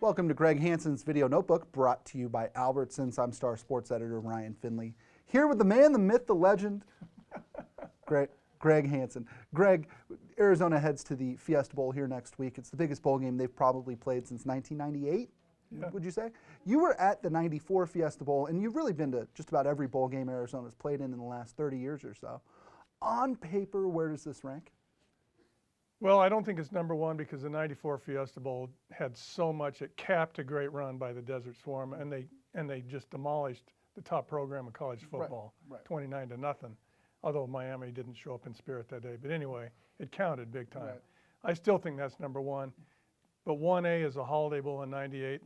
Welcome to Greg Hansen's Video Notebook, brought to you by Albertsons. I'm Star Sports Editor Ryan Finley, here with the man, the myth, the legend, Greg Hansen. Greg, Arizona heads to the Fiesta Bowl here next week. It's the biggest bowl game they've probably played since 1998, would you say? You were at the 94 Fiesta Bowl, and you've really been to just about every bowl game Arizona's played in the last 30 years or so. On paper, where does this rank? Well, I don't think it's number one because the 94 Fiesta Bowl had so much. It capped a great run by the Desert Swarm, and they just demolished the top program of college football, 29-0. Although Miami didn't show up in spirit that day. But anyway, it counted big time. Right. I still think that's number one. But 1A is a Holiday Bowl in '98.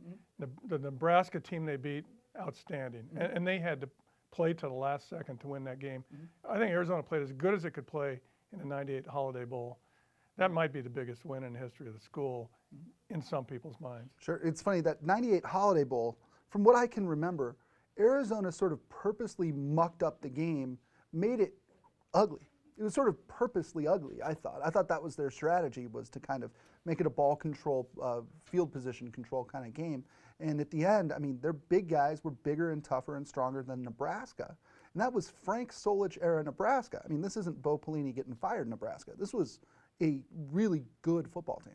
The Nebraska team they beat, outstanding. And they had to play to the last second to win that game. I think Arizona played as good as it could play in the '98 Holiday Bowl. That might be the biggest win in the history of the school in some people's minds. Sure. It's funny, that '98 Holiday Bowl, from what I can remember, Arizona sort of purposely mucked up the game, made it ugly. It was sort of purposely ugly, I thought. I thought that was their strategy, was to kind of make it a ball control, field position control kind of game. And at the end, I mean, their big guys were bigger and tougher and stronger than Nebraska. And that was Frank Solich era Nebraska. I mean, this isn't Bo Pelini getting fired in Nebraska. This was a really good football team.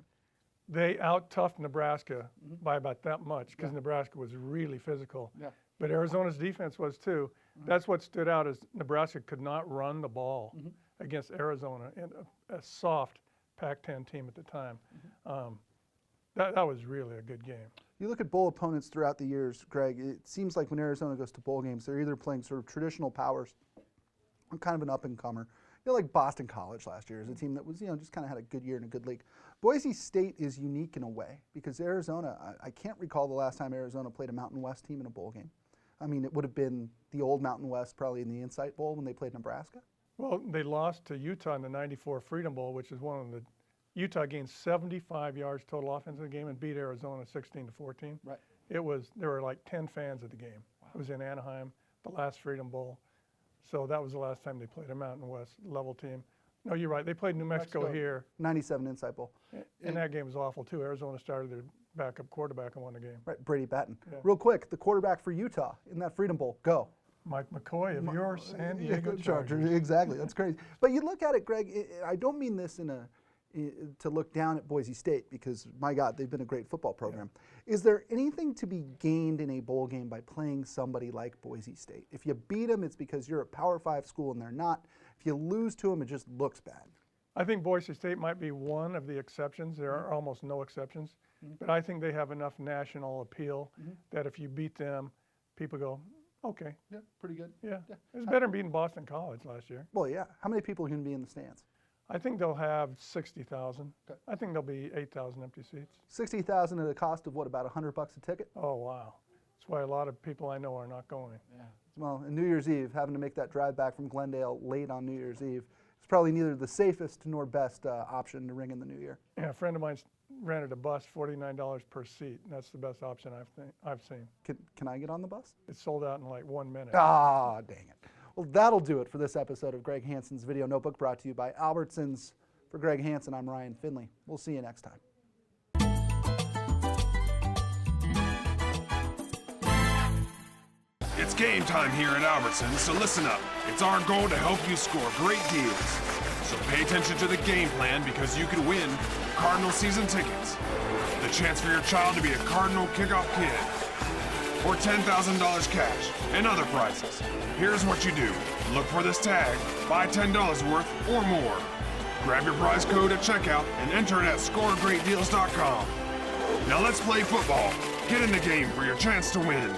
They out-toughed Nebraska by about that much because Nebraska was really physical. But Arizona's defense was too. That's what stood out, is Nebraska could not run the ball against Arizona, and a soft Pac-10 team at the time. That was really a good game. You look at bowl opponents throughout the years, Greg, it seems like when Arizona goes to bowl games, they're either playing sort of traditional powers or kind of an up-and-comer. You know, like Boston College last year is a team that was, just kind of had a good year in a good league. Boise State is unique in a way because Arizona, I can't recall the last time Arizona played a Mountain West team in a bowl game. I mean, it would have been the old Mountain West, probably in the Insight Bowl when they played Nebraska. Well, they lost to Utah in the '94 Freedom Bowl, which is one of the, Utah gained 75 yards total offense in the game and beat Arizona 16-14. Right. There were like 10 fans at the game. Wow. It was in Anaheim, the last Freedom Bowl. So that was the last time they played a Mountain West level team. No, you're right. They played New Mexico here. 97 Insight Bowl. And that game was awful too. Arizona started their backup quarterback and won the game. Right, Brady Batten. Yeah. Real quick, the quarterback for Utah in that Freedom Bowl, go. Mike McCoy of your San Diego Chargers. Exactly, that's crazy. But you look at it, Greg, I don't mean this to look down at Boise State because, my God, they've been a great football program. Is there anything to be gained in a bowl game by playing somebody like Boise State? If you beat them, it's because you're a Power 5 school and they're not. If you lose to them, it just looks bad. I think Boise State might be one of the exceptions. There are almost no exceptions. But I think they have enough national appeal that if you beat them, people go, okay. Yeah, pretty good. Yeah. It was better than beating Boston College last year. Well, yeah. How many people are going to be in the stands? I think they'll have 60,000. Okay. I think there'll be 8,000 empty seats. 60,000 at a cost of what, about $100 a ticket? Oh, wow. That's why a lot of people I know are not going. Yeah. Well, and New Year's Eve, having to make that drive back from Glendale late on New Year's Eve, it's probably neither the safest nor best option to ring in the new year. Yeah, a friend of mine rented a bus, $49 per seat, and that's the best option I've seen. Can I get on the bus? It's sold out in like 1 minute. Ah, dang it. Well, that'll do it for this episode of Greg Hansen's Video Notebook, brought to you by Albertsons. For Greg Hansen, I'm Ryan Finley. We'll see you next time. It's game time here at Albertsons, so listen up. It's our goal to help you score great deals. So pay attention to the game plan because you could win Cardinal season tickets, the chance for your child to be a Cardinal kickoff kid, or $10,000 cash and other prizes. Here's what you do. Look for this tag, buy $10 worth or more. Grab your prize code at checkout and enter it at scoregreatdeals.com. Now let's play football. Get in the game for your chance to win.